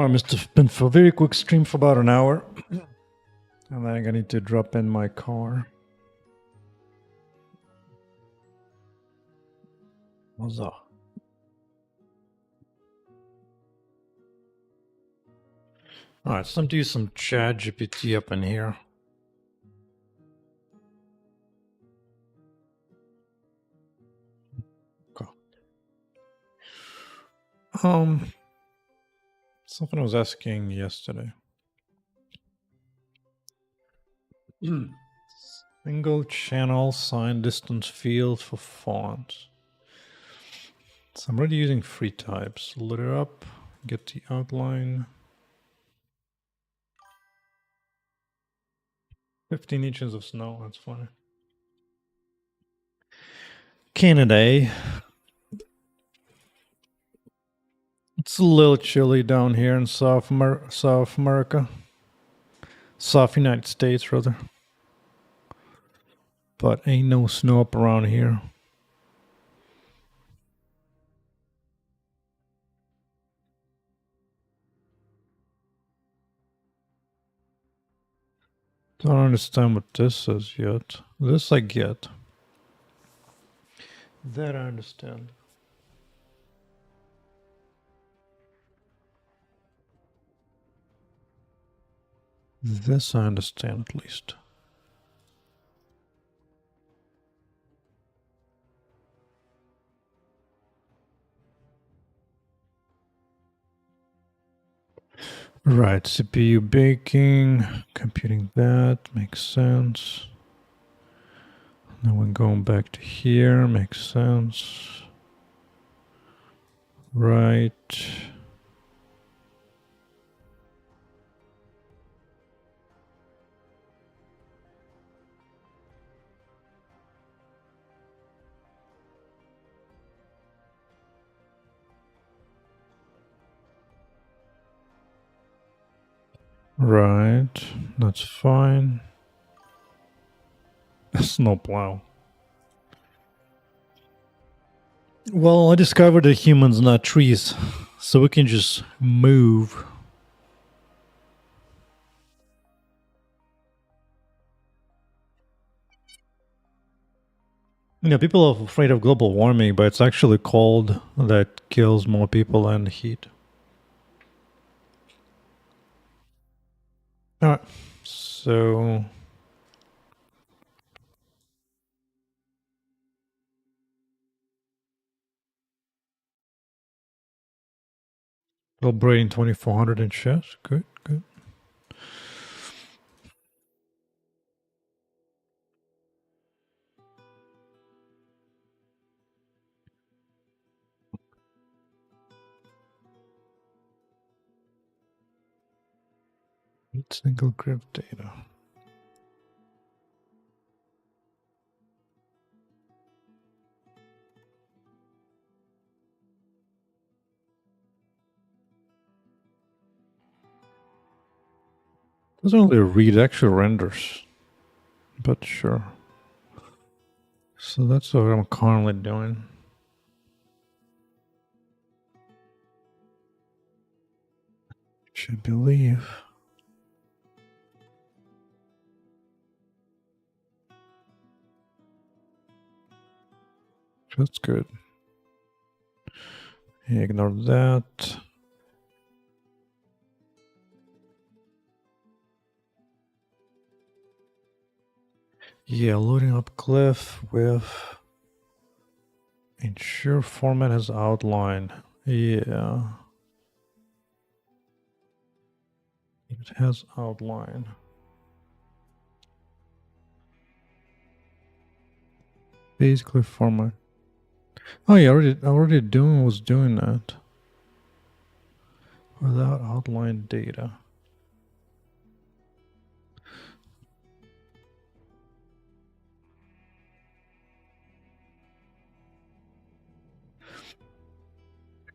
I must have been for a very quick stream for about an hour. And then I need to drop in my car. What's up? Alright, so I'm do some ChatGPT up in here. Okay. Something I was asking yesterday. Single channel sign distance field for fonts. So I'm already using free types. Load it up, get the outline. 15 inches of snow, that's funny. Canada. It's a little chilly down here in South America. South United States, rather. But ain't no snow up around here. Don't understand what this is yet. This I get. That I understand. This I understand at least. Right, CPU baking, computing that, makes sense. Then we're going back to here, makes sense. Right. Right, that's fine. Snowplow. Well, I discovered that humans not trees, so we can just move. You know, people are afraid of global warming, but it's actually cold that kills more people than heat. Alright, so... Celebrating 2400 in chat. Good, good. Single grip data. Doesn't really read actual renders, but sure. So that's what I'm currently doing. Should believe. That's good. Ignore that. Yeah, loading up Cliff with ensure format has outline. Yeah. It has outline. Basically format. Oh yeah, already was doing that. Without outline data.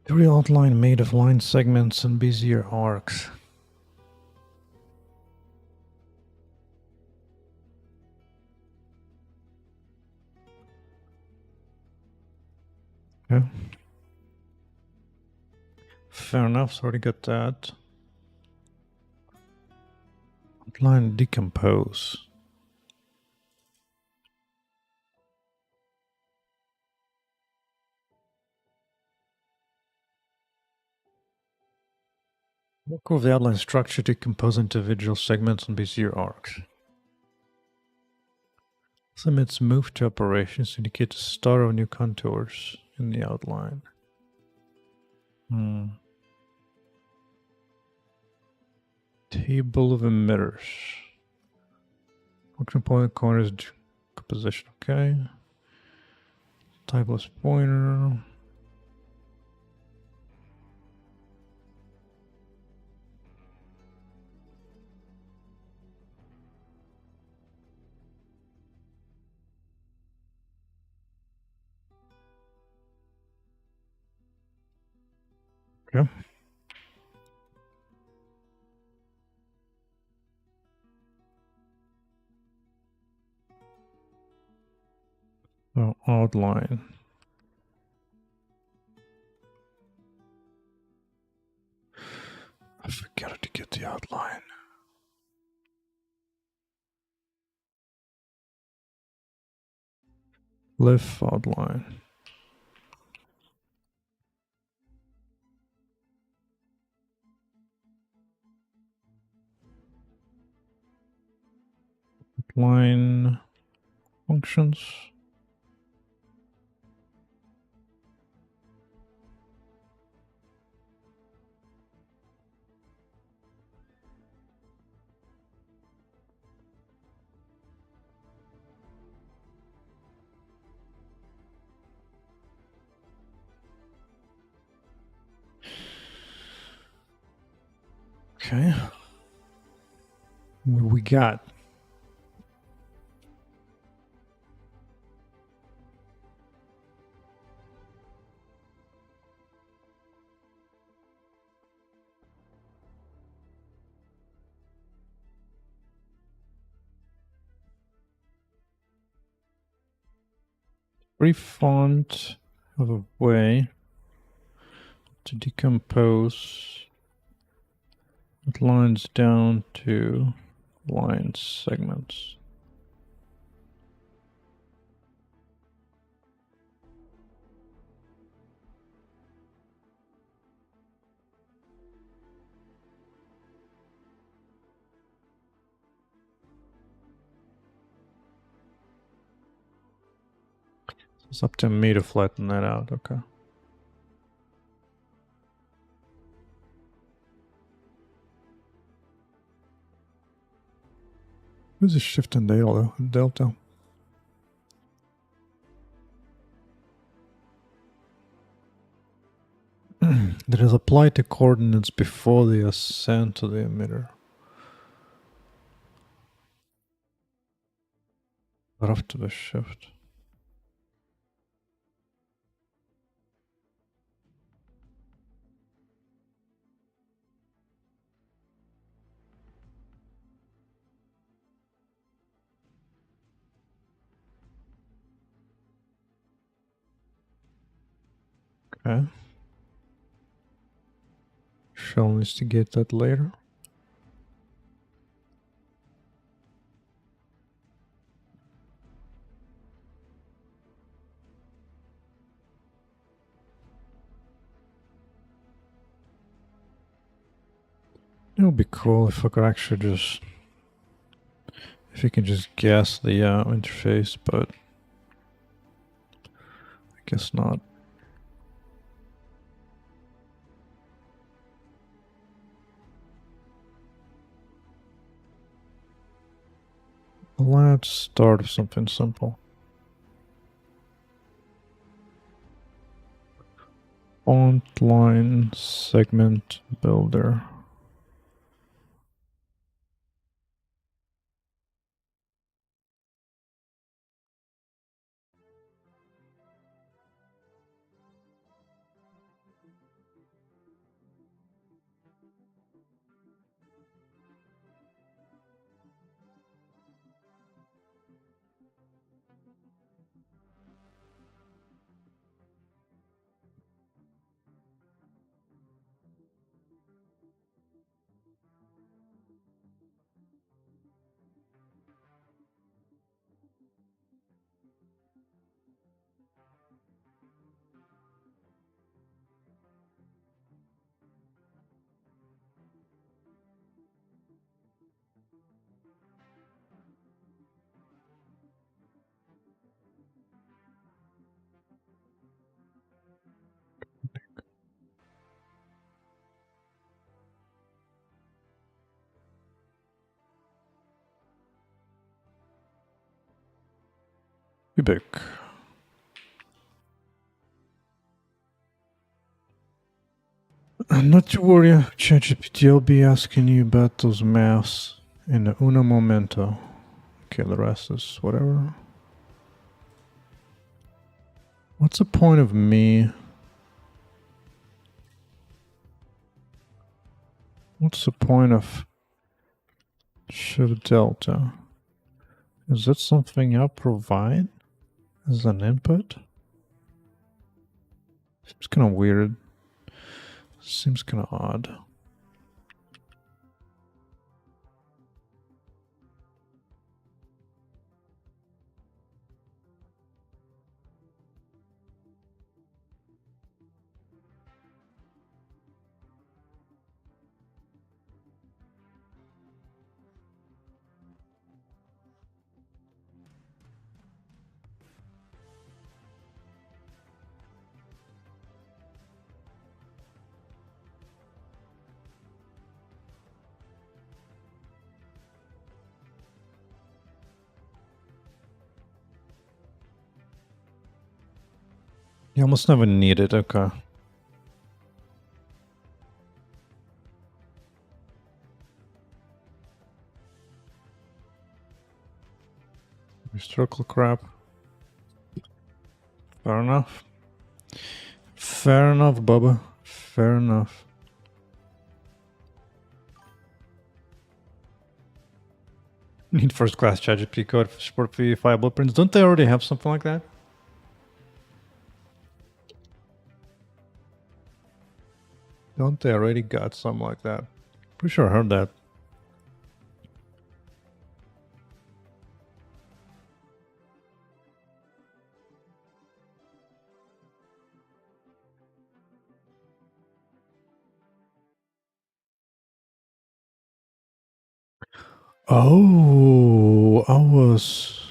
The real outline made of line segments and Bezier arcs. Okay. Fair enough, so already got that. Outline decompose. Work with the outline structure to compose individual segments on Bezier arcs. Limits move to operations indicate the start of new contours in the outline. Table of emitters. Function point corners composition. Okay. Typeless pointer. Okay. So outline. I forgot to get the outline. Lift outline. Outline functions. Okay. What do we got? Free font of a way to decompose lines down to line segments. It's up to me to flatten that out. Okay. Where's the shift and delta? That is applied to coordinates before they are sent to the emitter. But after the shift. Okay. Shall investigate that later. It would be cool if I could actually just, if you can just guess the interface, but I guess not. Let's start with something simple. Font line segment builder. Quebec. Not to worry, ChatGPT, I'll be asking you about those maths in the una momento. Okay, the rest is whatever. What's the point of me? What's the point of shift delta? Is that something I'll provide as an input? Seems kind of weird. Seems kind of odd. You almost never need it, okay. Historical crap. Fair enough. Fair enough, Bubba. Fair enough. Need first class ChatGPT code for support for blueprints. Don't they already have something like that? Don't they already got something like that? Pretty sure I heard that. Oh, I was...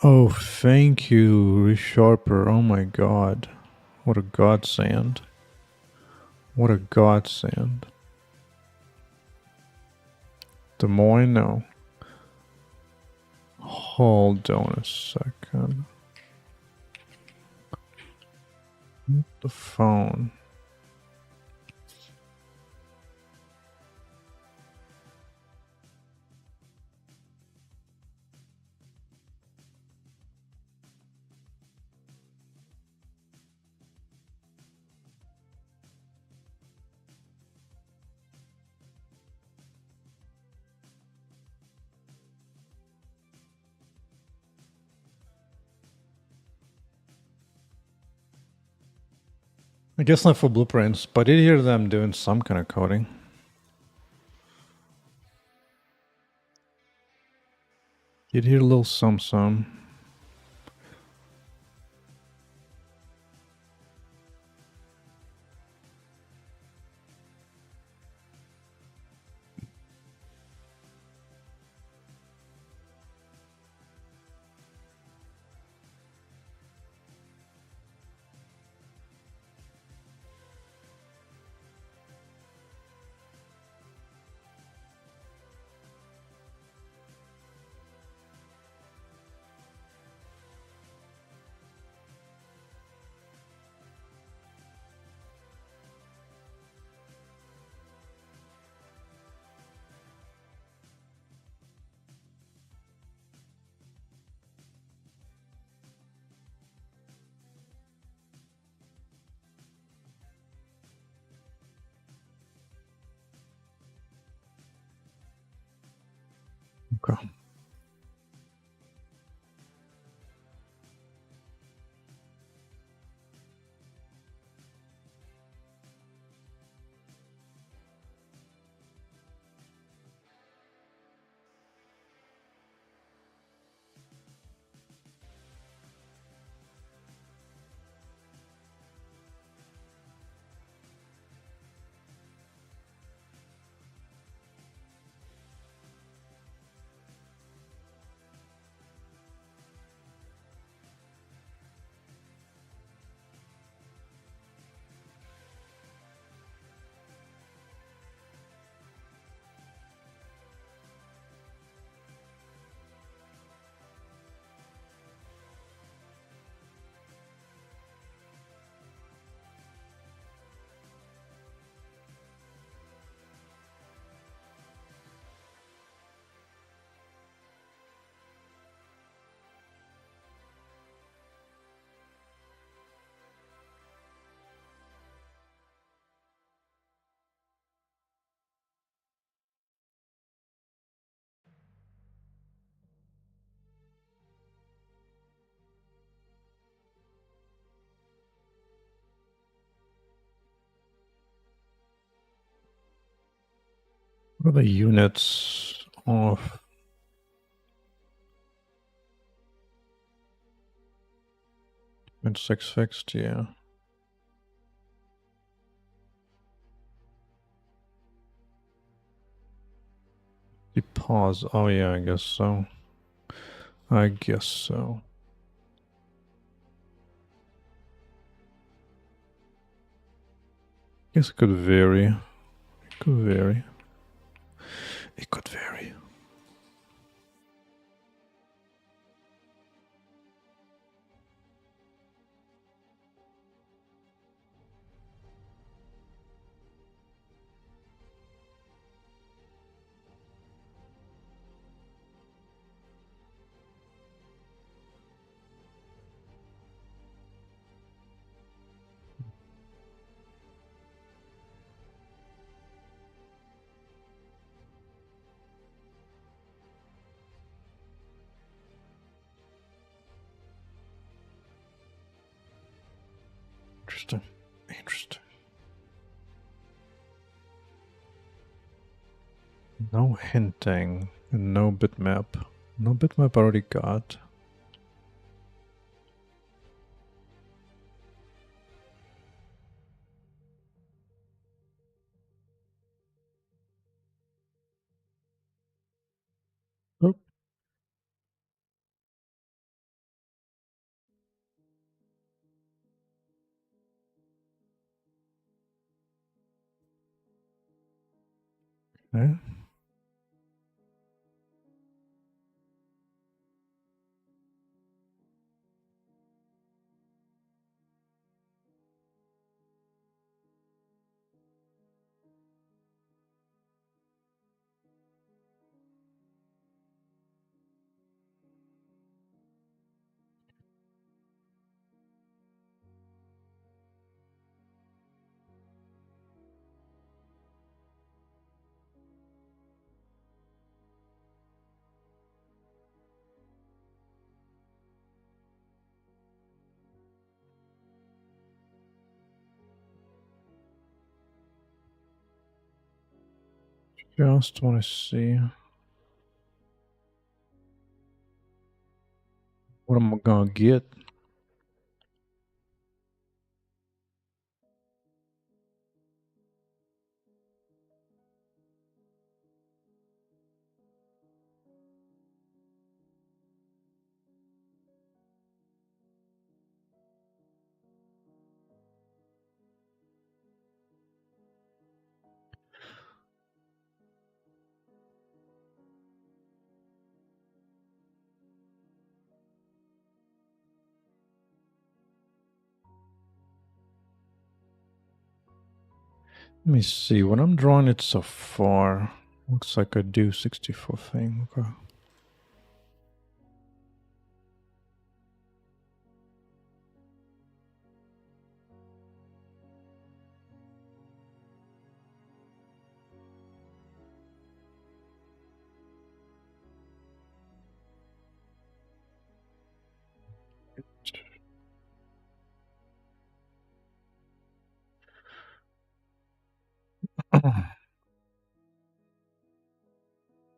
Oh, thank you, Resharper. Oh my god. What a godsend. What a godsend. Des Moines? No. Hold on a second. The phone. I guess not for blueprints, but I did hear them doing some kind of coding. Did hear a little some. Okay. What are the units of 6 fixed? Yeah. The pause. Oh yeah, I guess so. I guess so. Guess it could vary. It could vary. It could vary. Interesting. Interesting. No hinting. No bitmap. No bitmap already got. Oh. Okay. Just want to see what I'm gonna get. Let me see. When I'm drawing it so far, looks like I do 64 thing. Okay.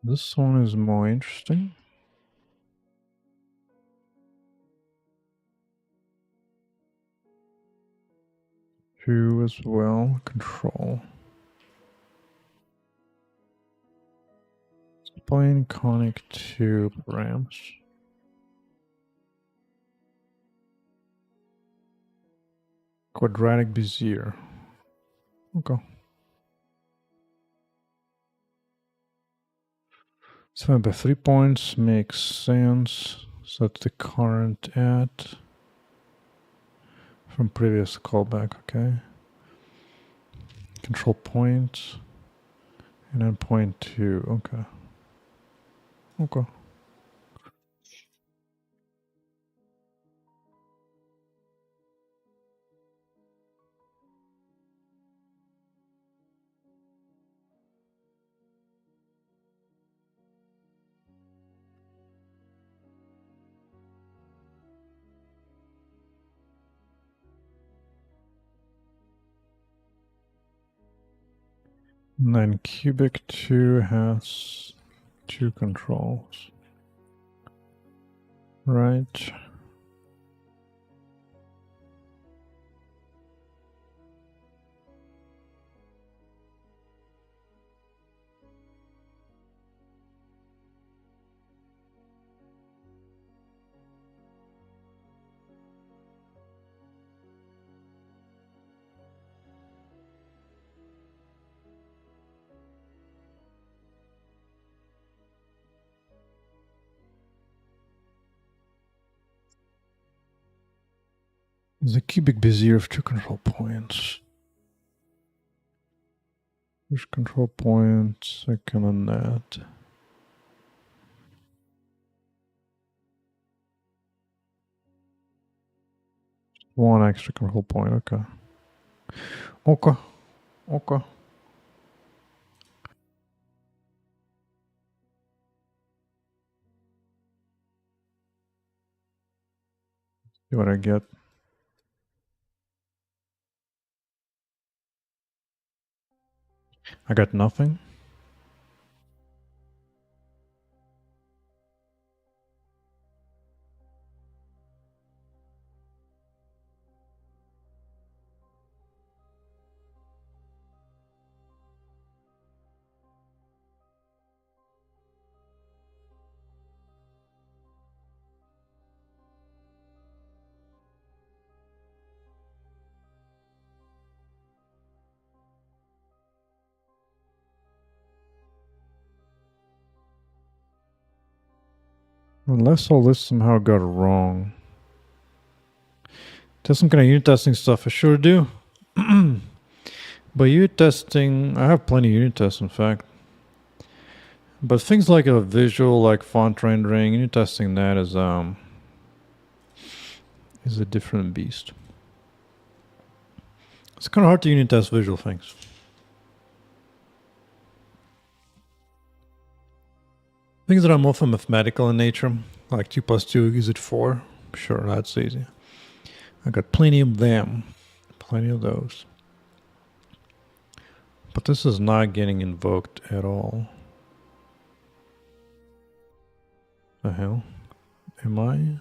This one is more interesting. 2 as well. Control. Spline conic 2 params. Quadratic Bezier. Okay. So by 3 points makes sense. So that's the current at from previous callback, okay. Control point and then point 2, okay. Okay. And then cubic 2 has 2 controls. Right. Is the cubic Bezier of 2 control points? First control point, second on that. One extra control point, okay. Okay. Okay. See what I get. I got nothing. Unless all this somehow got wrong. There's some kind of unit testing stuff, I sure do. But unit testing, I have plenty of unit tests, in fact. But things like a visual, like font rendering, unit testing that is a different beast. It's kind of hard to unit test visual things. Things that are more mathematical in nature, like 2 plus 2, is it 4? Sure, that's easy. I got plenty of them. Plenty of those. But this is not getting invoked at all. The hell? Am I?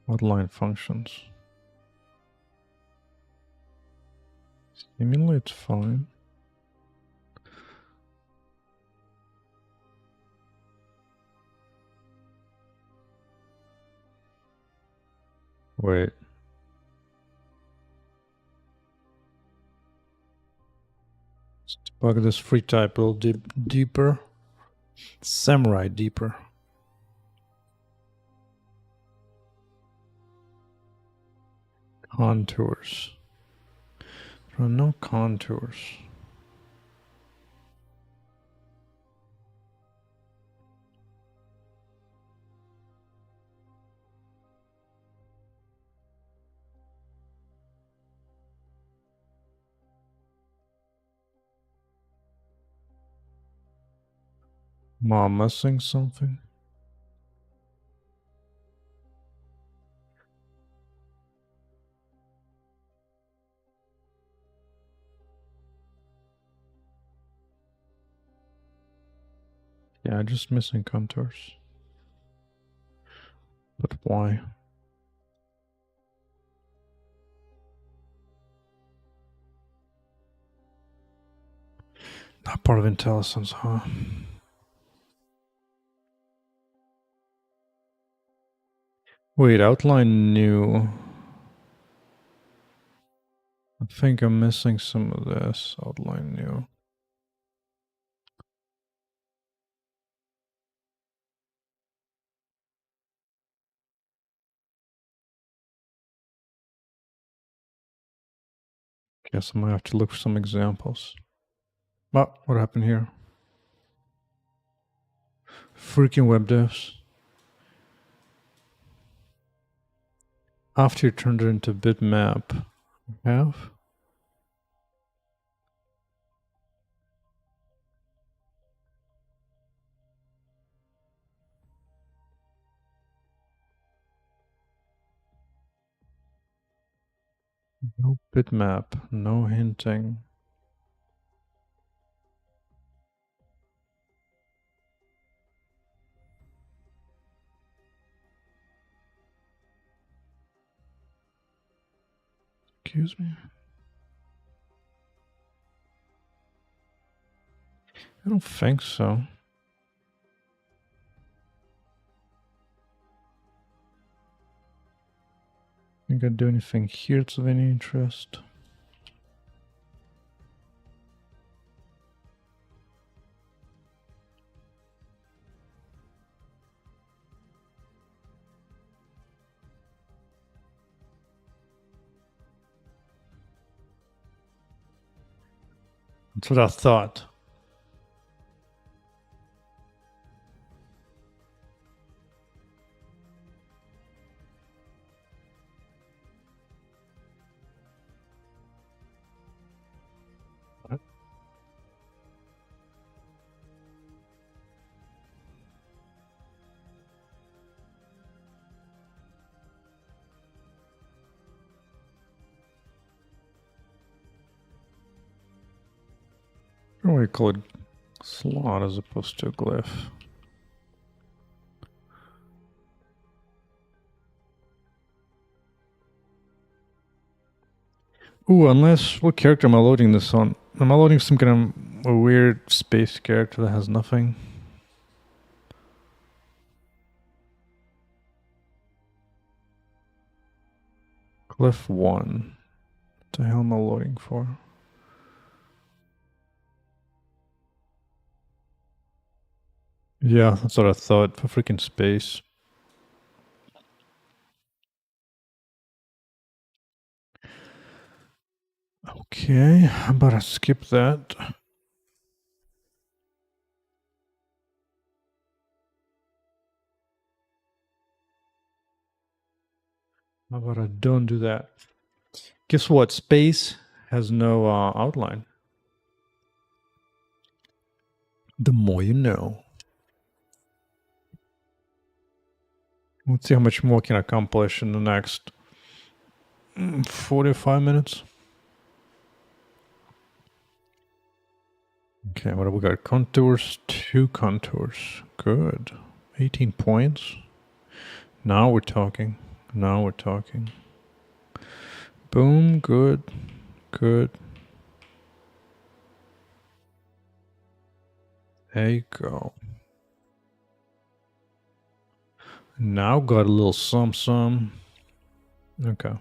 Outline functions. Seemingly it's fine. Wait. Let's debug this free type a little deeper. Samurai deeper. Contours. There are no contours. Am I missing something? Yeah, just missing contours. But why? Not part of IntelliSense, huh? Wait, outline new. I think I'm missing some of this. Outline new. Guess I might have to look for some examples. Oh, what happened here? Freaking web devs. After you turned it into bitmap, have? No bitmap, no hinting. Excuse me? I don't think so. Think I do anything here that's of any interest? That's what I thought. What? Or we call it slot as opposed to a glyph. Ooh, unless, what character am I loading this on? Am I loading some kind of a weird space character that has nothing? Glyph 1. What the hell am I loading for? Yeah, that's what I thought, for freaking space. Okay, how about I skip that? How about I don't do that? Guess what? Space has no outline. The more you know. Let's see how much more can I accomplish in the next 45 minutes. Okay, what have we got? Contours, 2 contours. Good. 18 points. Now we're talking. Now we're talking. Boom, good. Good. There you go. Now got a little some. Okay.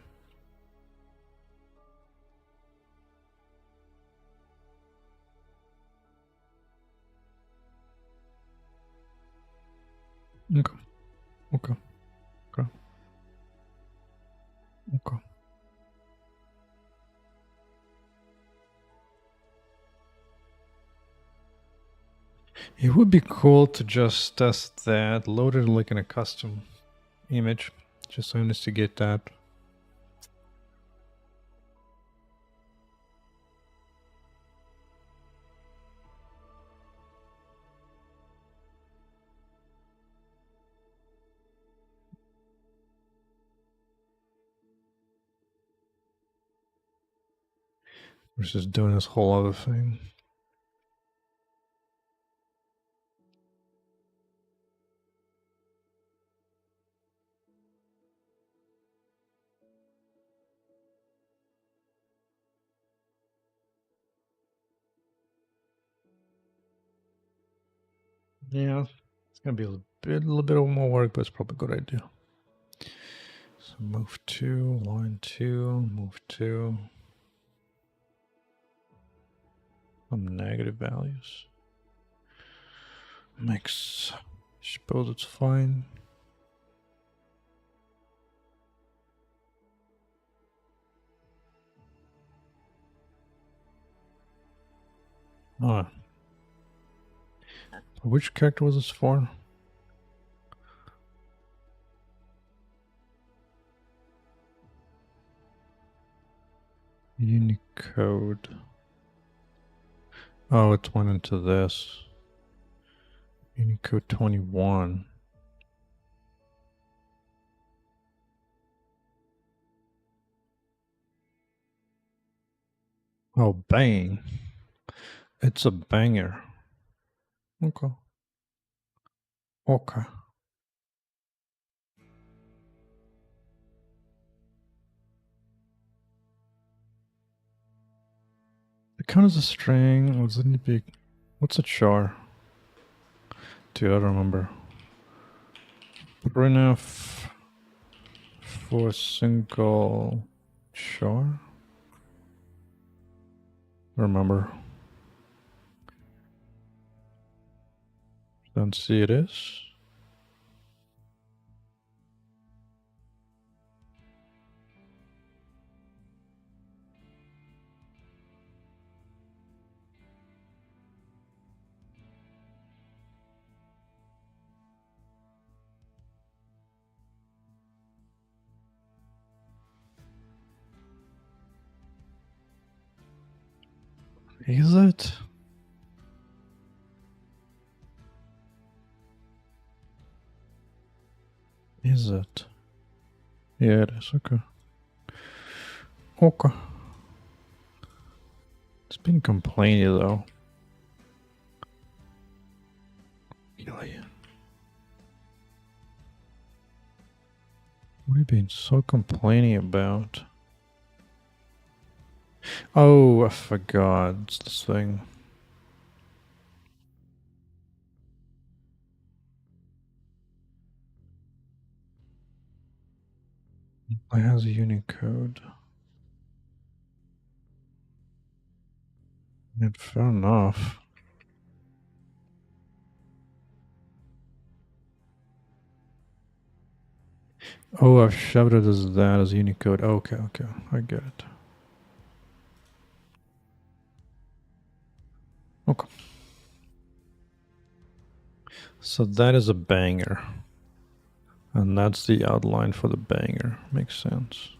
Okay. Okay. Okay. Okay. It would be cool to just test that, load it like in a custom image, just so I investigate that. Versus doing this whole other thing. Yeah, it's gonna be a little bit more work, but it's probably a good idea. So move 2, line 2, move 2. Some negative values. Mix. Suppose it's fine. Ah. Which character was this for? Unicode. Oh, it went into this. Unicode 21. Oh, bang. It's a banger. Okay. Okay. It counts as a string. What's a char? Dude, I don't remember. Printf for single char? Remember. Don't see it is. Is it? Is it? Yeah, it is. Okay. Okay. It's been complaining though. Really? What have you been so complaining about? Oh, I forgot. It's this thing. It has a Unicode. Yeah, fair enough. Oh, I've shoved it as that as Unicode. Okay, okay. I get it. Okay. So that is a banger. And that's the outline for the banger. Makes sense.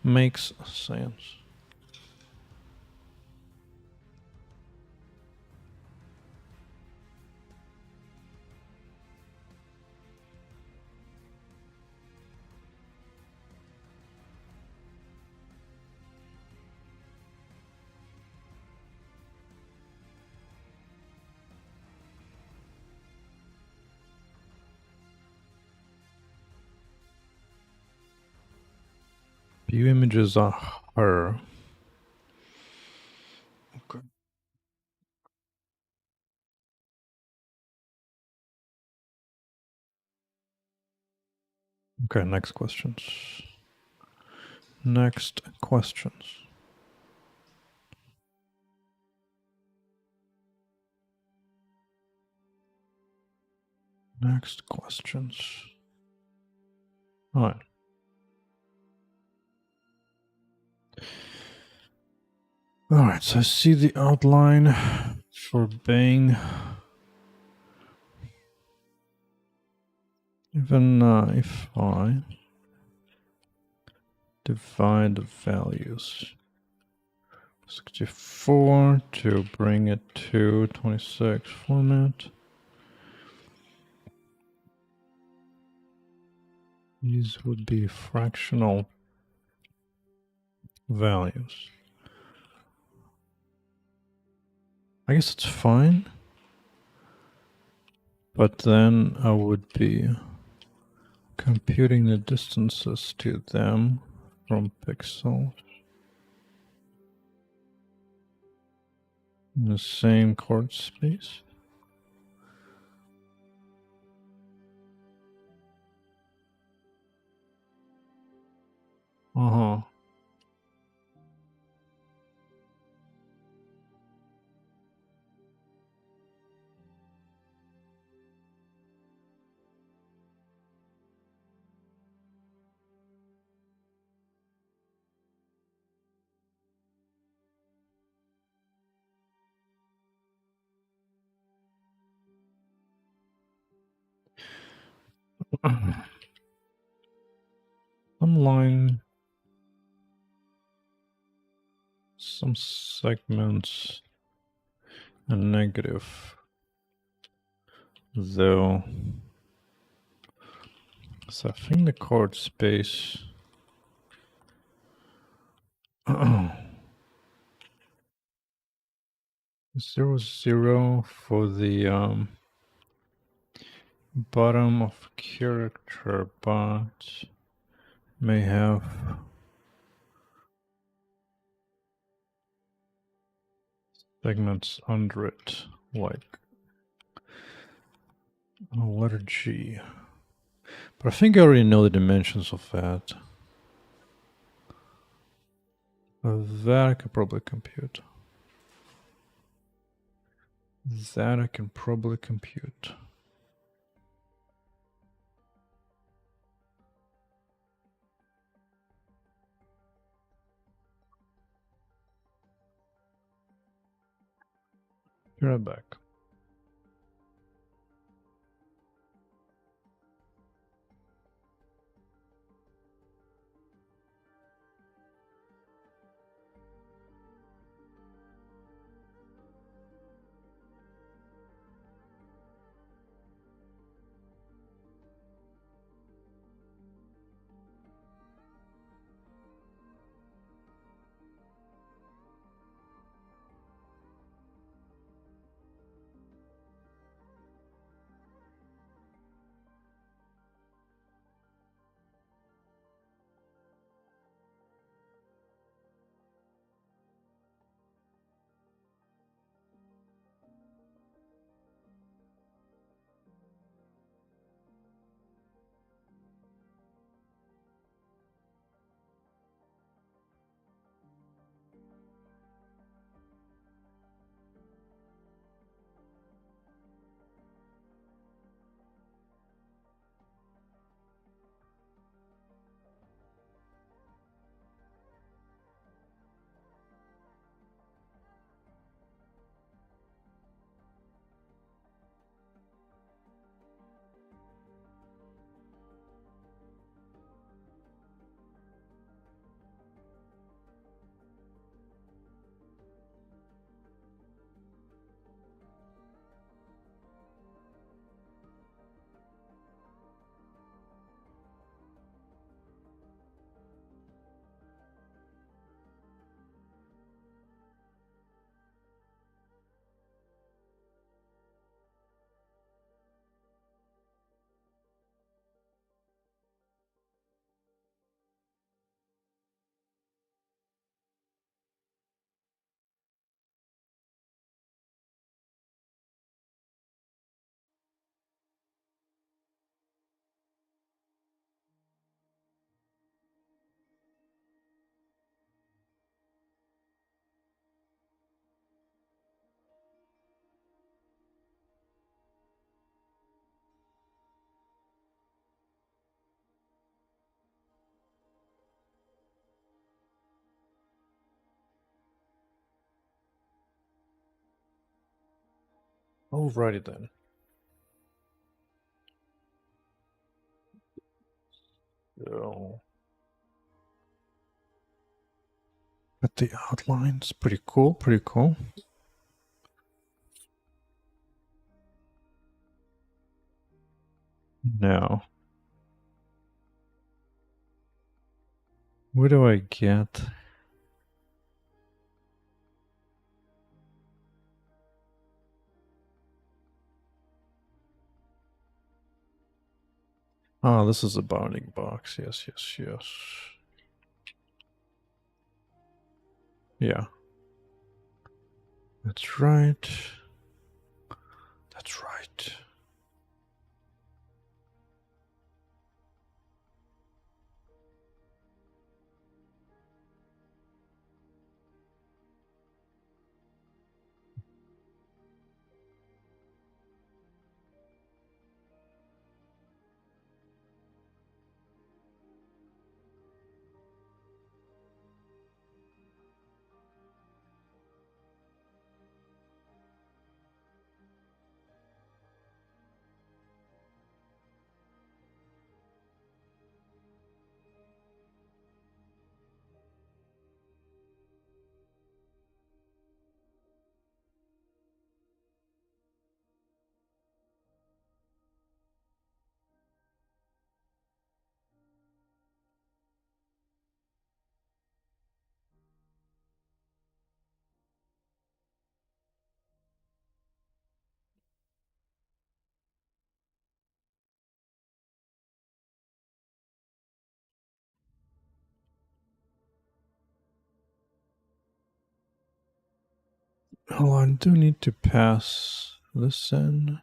Makes sense. View images are her. Okay. Okay, next questions. Next questions. Next questions. All right. All right, so I see the outline for Bang. Even if I divide the values 64 to bring it to 26 format. These would be fractional values. I guess it's fine. But then I would be computing the distances to them from pixels in the same chord space. Uh-huh. Some line, some segments are negative, though. So I think the chord space 0, 0 for the bottom of character, but may have segments under it, like letter G. But I think I already know the dimensions of that. That I could probably compute. That I can probably compute. Be right back. Alrighty then. So, at the outlines, pretty cool, pretty cool. Now, where do I get? Ah, this is a bounding box. Yes, yes, yes. Yeah. That's right. That's right. Oh, I do need to pass this in.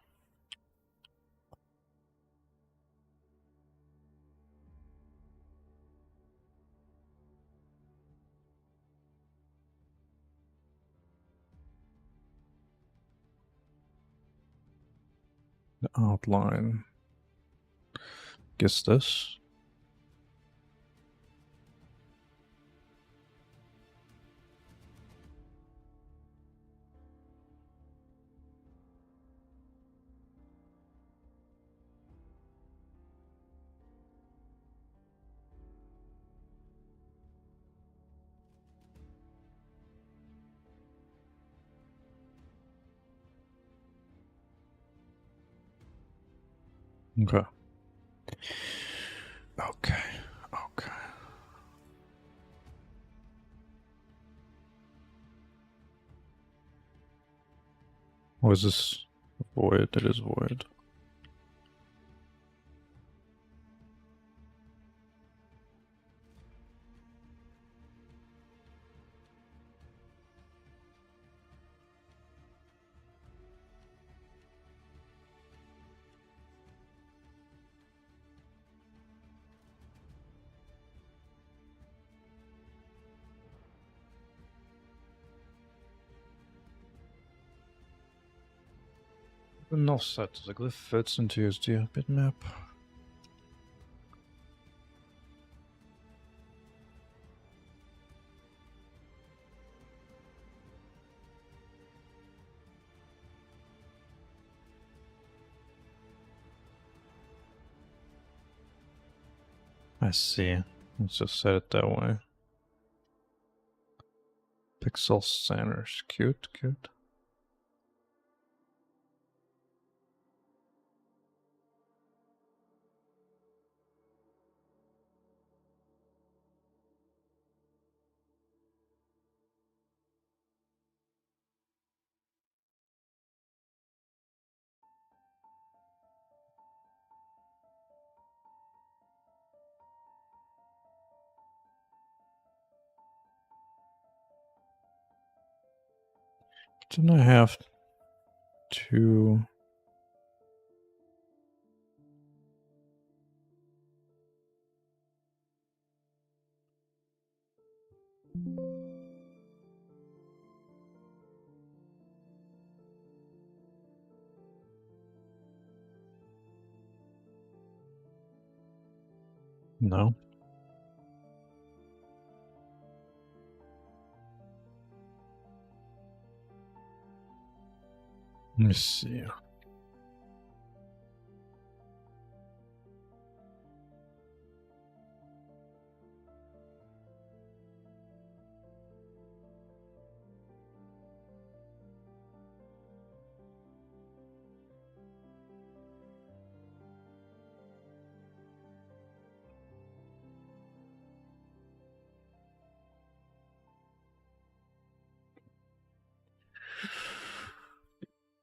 The outline. Guess this. Okay. Okay. Okay. What is this? Void. It is void. No set. The glyph fits into USD bitmap. I see. Let's just set it that way. Pixel centers. Cute, cute. Didn't I have to... No. Let me see.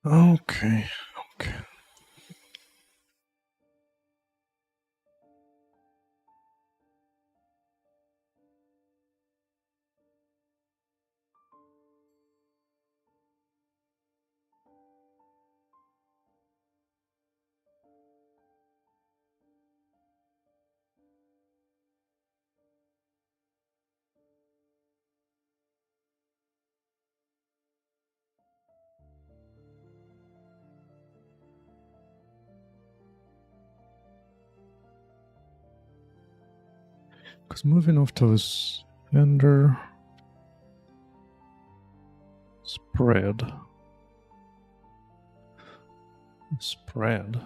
Okay. Okay. Because moving off to this vendor... Spread. Spread.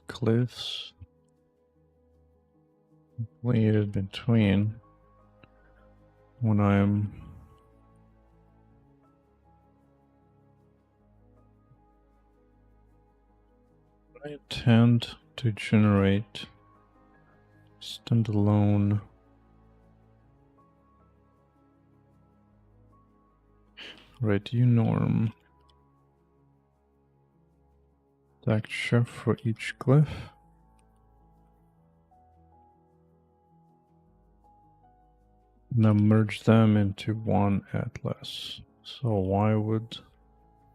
cliffs completed between when I intend to generate standalone norm texture for each glyph. Now merge them into one atlas. So why would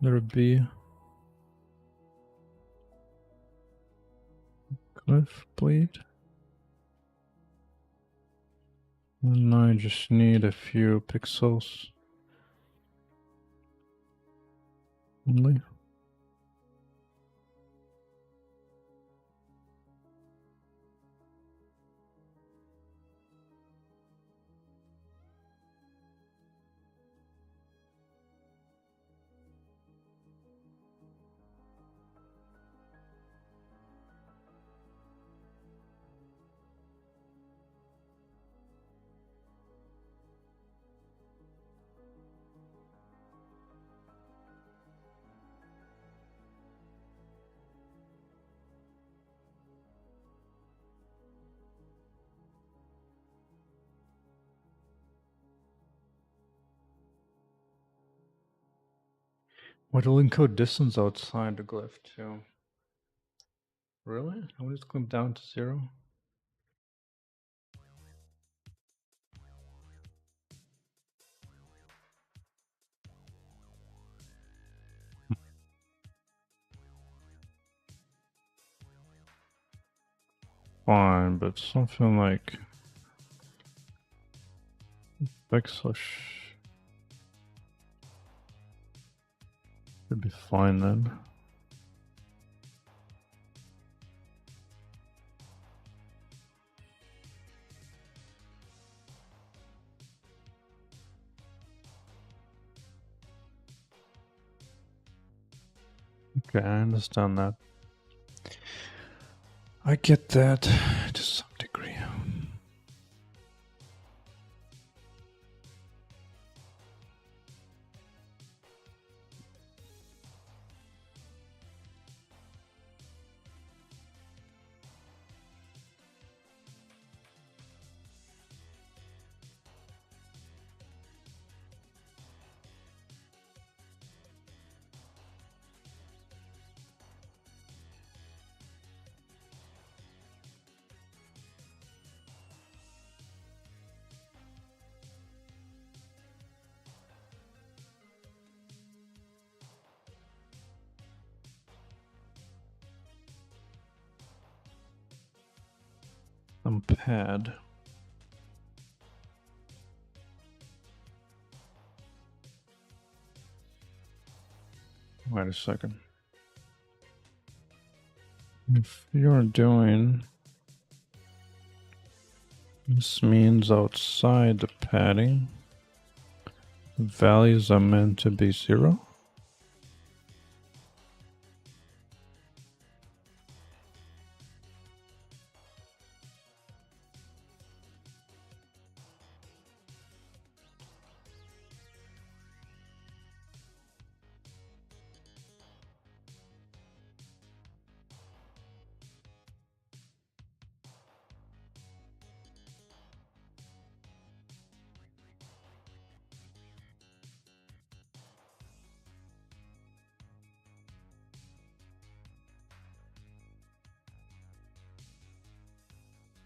there be glyph bleed? And I just need a few pixels only. What will encode distance outside the glyph too? Really? I want it to come down to 0? Fine, but something like pixel should be fine then. Okay, I understand that. I get that to some degree. Some pad. Wait a second. If you're doing, this means outside the padding, the values are meant to be 0.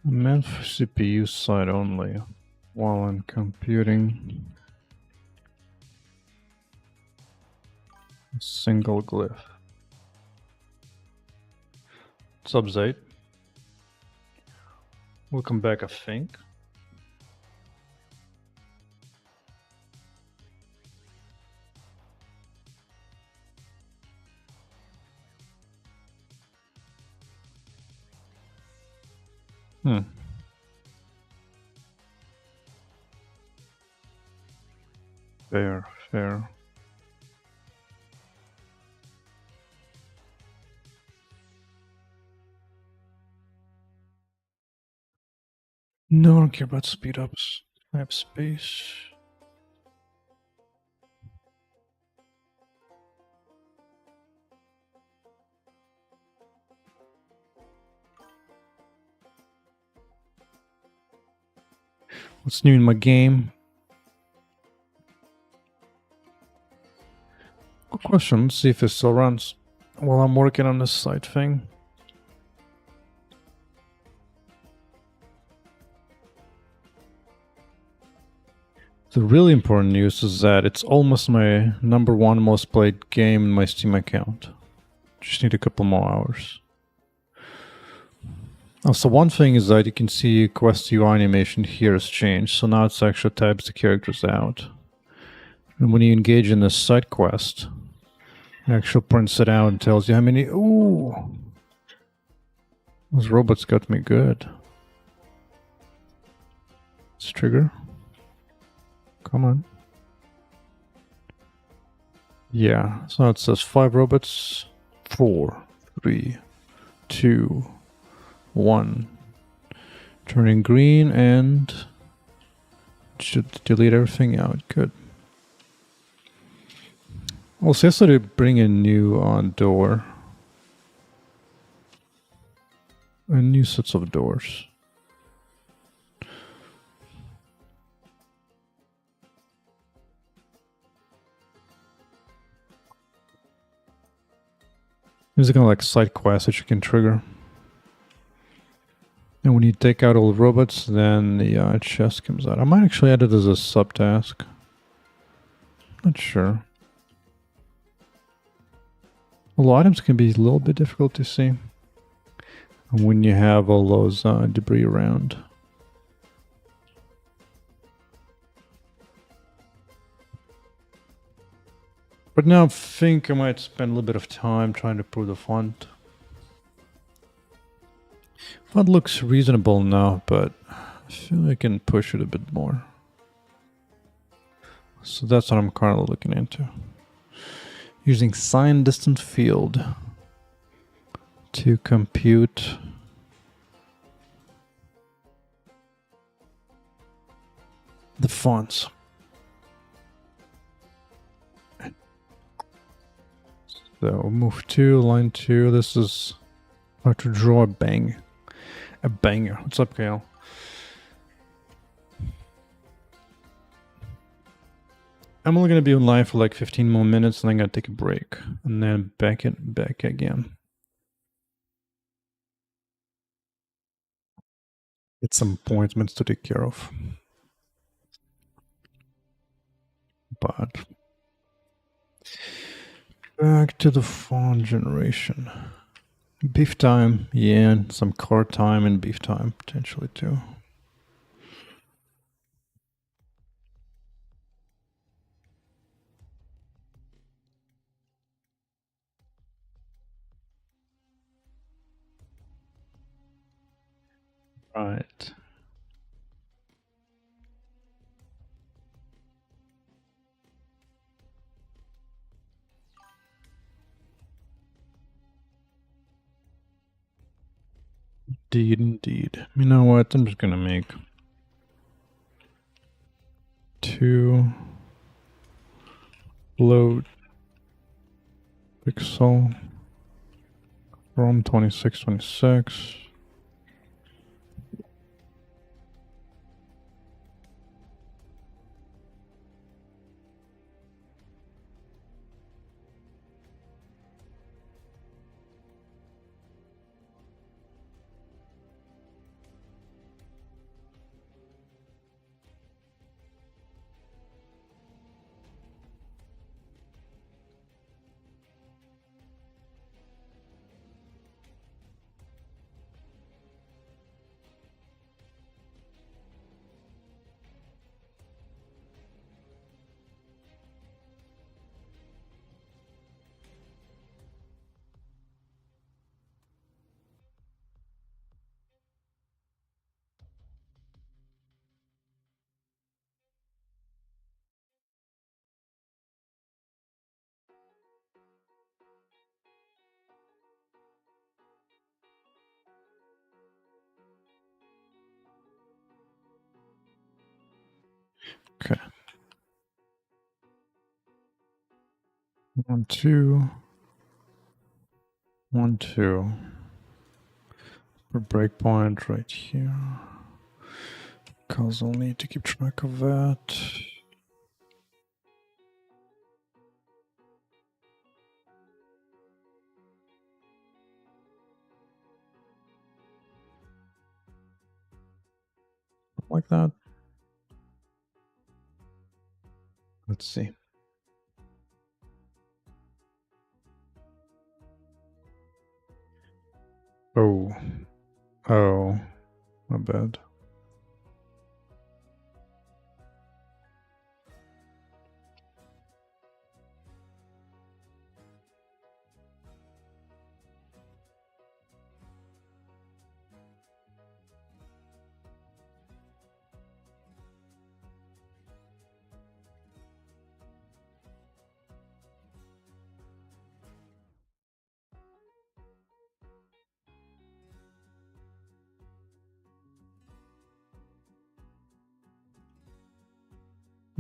Meant for CPU side only, while I'm computing a single glyph. Subs 8. Welcome back, I think. Fair. No, I don't care about speed ups. I have space. What's new in my game? Good question. Let's see if it still runs while I'm working on this site thing. The really important news is that it's almost my #1 most played game in my Steam account. Just need a couple more hours. Also, one thing is that you can see Quest UI animation here has changed, so now it actually types the characters out. And when you engage in this side quest, it actually prints it out and tells you how many. Ooh! Those robots got me good. Let's trigger. Come on. Yeah, so it says 5 robots. 4, 3, 2, 1. Turning green and should delete everything out. Good. Also, yesterday bring a new door. And new sets of doors. There's kind of like side quests that you can trigger. And when you take out all the robots, then the chest comes out. I might actually add it as a subtask. Not sure. Although items can be a little bit difficult to see when you have all those debris around. But now I think I might spend a little bit of time trying to improve the font. Font looks reasonable now, but I feel I can push it a bit more. So that's what I'm currently looking into. Using sign distance field to compute the fonts. So move 2, line 2. This is how to draw a banger. What's up, Kale? I'm only gonna be online for like 15 more minutes, and then I'm gonna take a break, and then back again. Get some appointments to take care of. But back to the font generation. Beef time, yeah, and some car time and beef time potentially too. Right. Indeed. You know what? I'm just gonna make 2 load pixel from 2626. Okay. 1, 2. 1, 2. For breakpoint right here. Because I'll need to keep track of that. Like that. Let's see. Oh. Oh. My bad.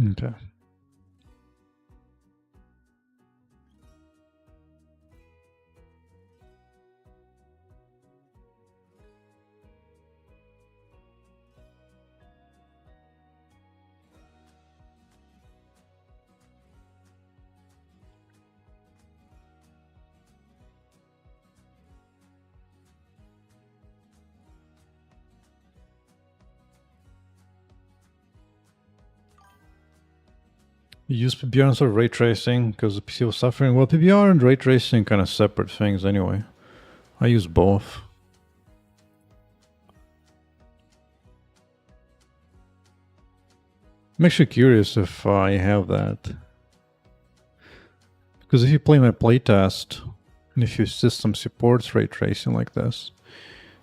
Okay. You use PBR instead of ray tracing because the PC was suffering. Well, PBR and ray tracing kind of separate things anyway. I use both. I'm actually curious if I have that. Because if you play my playtest, and if your system supports ray tracing like this,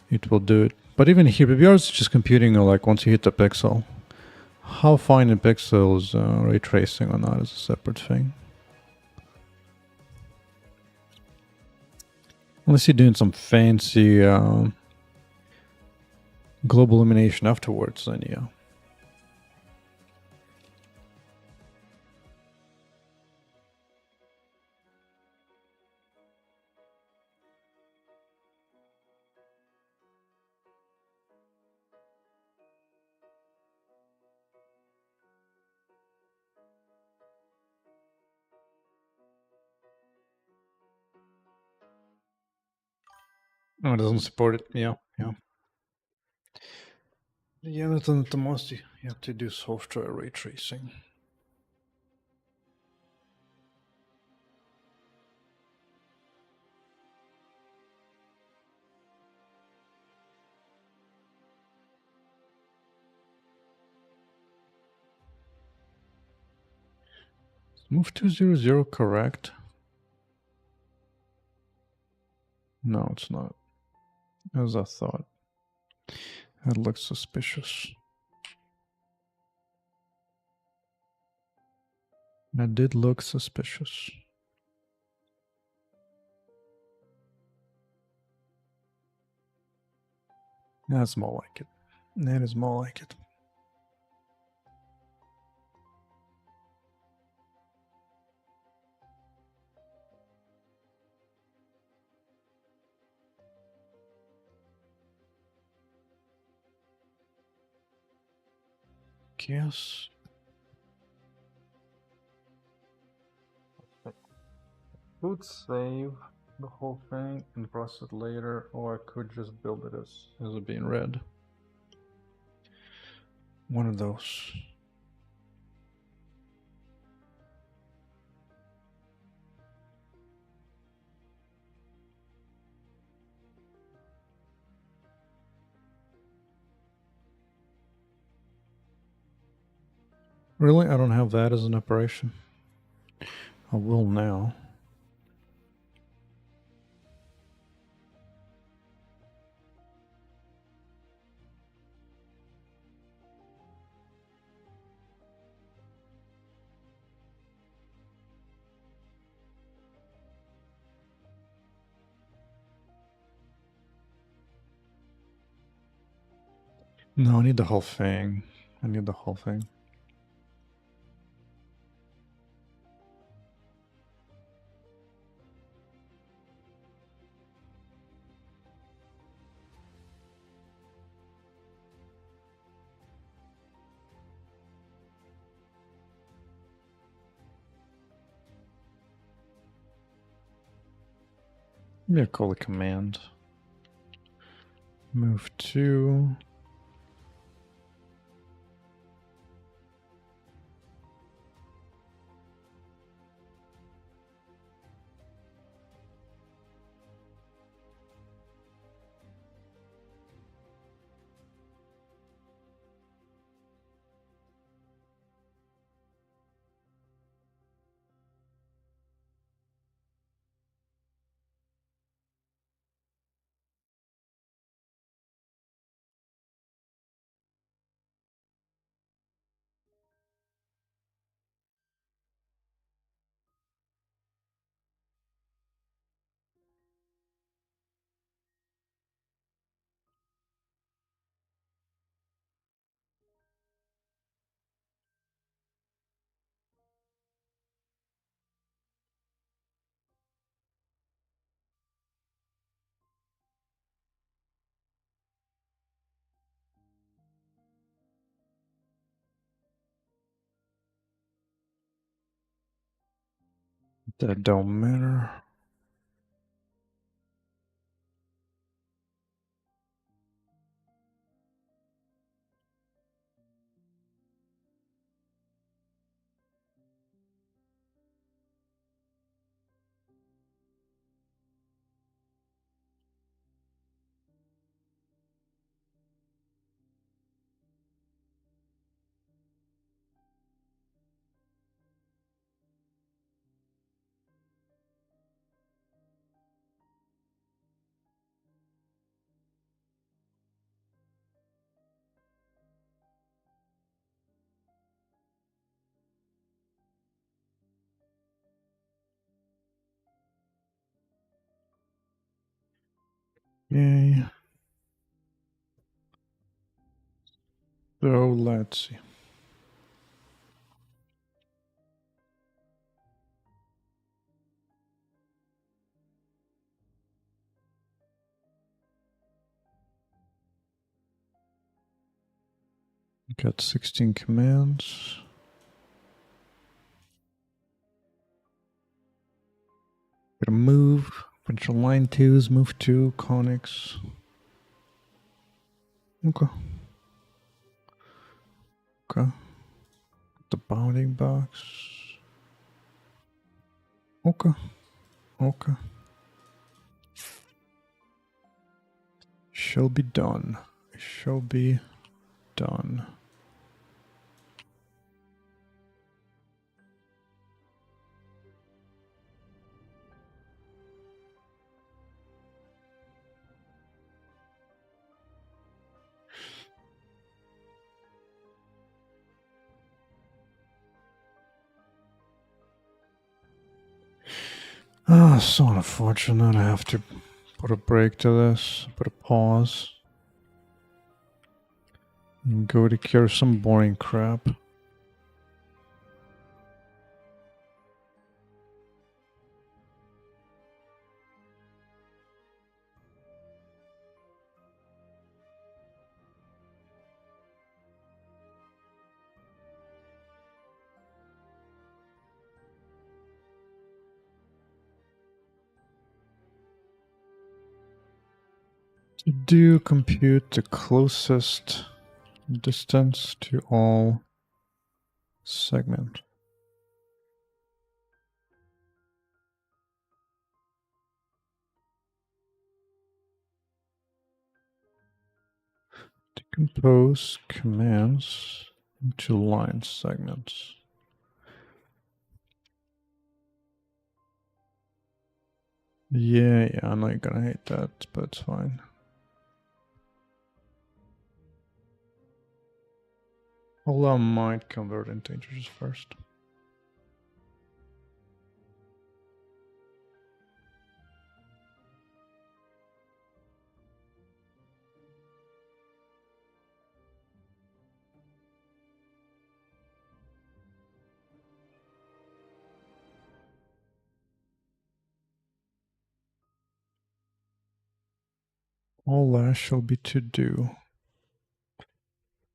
it will do it. But even here, PBR is just computing like once you hit the pixel. How fine in pixels ray tracing or not is a separate thing. Unless you're doing some fancy global illumination afterwards, then yeah. Oh, it doesn't support it. Yeah, yeah. Yeah, that's the most you have to do software ray tracing. Move 200 correct? No, it's not. As I thought. That looks suspicious. That did look suspicious. That's more like it. That is more like it. Guess. Could save the whole thing and process it later, or I could just build it as it being read. One of those. Really? I don't have that as an operation. I will now. No, I need the whole thing. I need the whole thing. Yeah, call a command. Move to. That don't matter. Yay. So let's see. Got 16 commands. Gotta move. Bunch of line twos, move two, conics. Okay. Okay. The bounding box. Okay. Okay. Shall be done. Shall be done. Ah, so unfortunate. I have to put a break to this, put a pause, and go to cure some boring crap. To do compute the closest distance to all segment. Decompose commands into line segments. Yeah, I know you're gonna hate that, but it's fine. Although I might convert into integers first. All that shall be to do.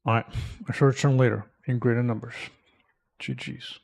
Alright, I shall return later in greater numbers. GG's.